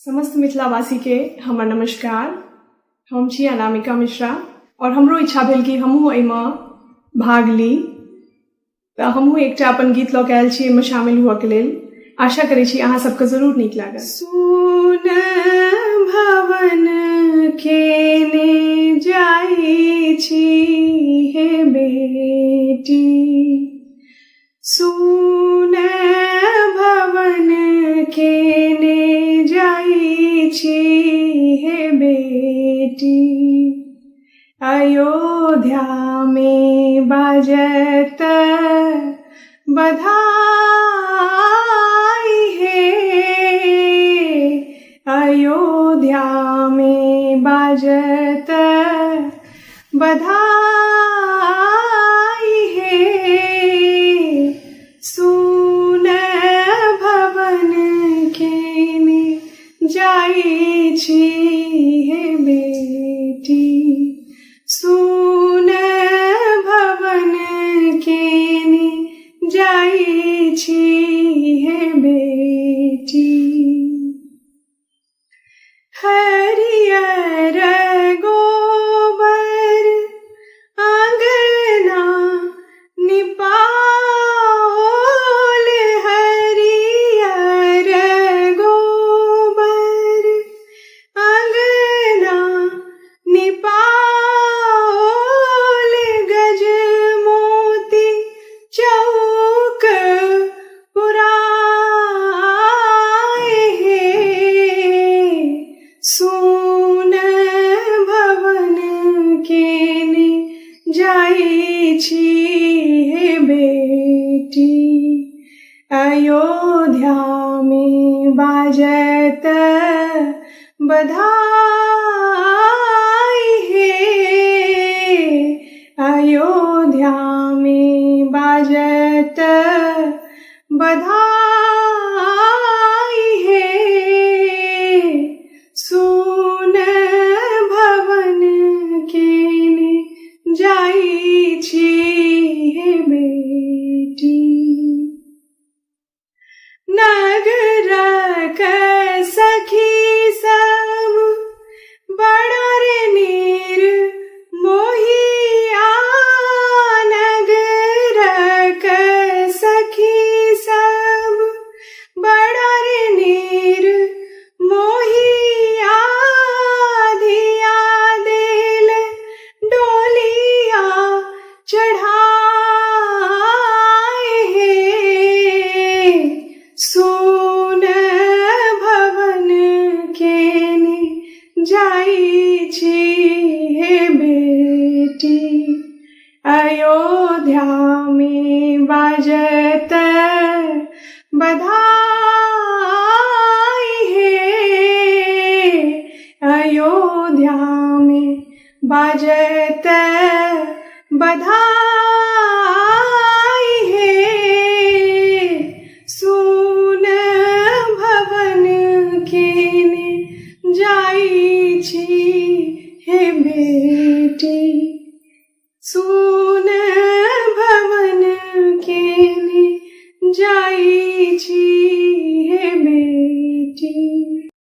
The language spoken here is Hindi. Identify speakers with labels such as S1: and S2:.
S1: समस्त मिथिलावासी के हमर नमस्कार। हम छी अनामिका मिश्रा और हमरो इच्छा भेल कि हमहूँ एहिमे भाग ली, तऽ हमहूँ एकटा अपन गीत लऽ कऽ आयल छी एहिमे शामिल हुअके लेल। आशा करै छी अहाँ सबके जरूर नीक लागत। सुन भवन केने जाइ छी हे बेटी, सुन भवन केने जाइ छी हे बेटी, अयोध्या में बाजत बधाई हे, अयोध्या में बाजत बधाई हे, सुन भवन केने जाइ छी हे बेटी, सुन भवन केने जाइ छी हे बेटी। हरियर गोबर आंगना निपाओल, हरियर गोबर आंगना निपाओल, गजमोती चौक पुराए हे, सुन भवन केने जाइ छी हे बेटी, अयोध्या में बाजत बधाई हे, अयोध्या में बाजत बधाई हे, सुन भवन केने जाइ छी हे बेटी। नगरक सखी सब बड़ नीर मोहिया, नगरक सखी सब बड़ नीर मोहिया, धिया देल डोलिया चढ़ाए हे, सुन भवन केने जाइ छी हे बेटी, अयोध्या में बाजत बधाई हे, अयोध्या में बाजत बधाई हे, सुन भवन केने जाइ छी हे बेटी, सुन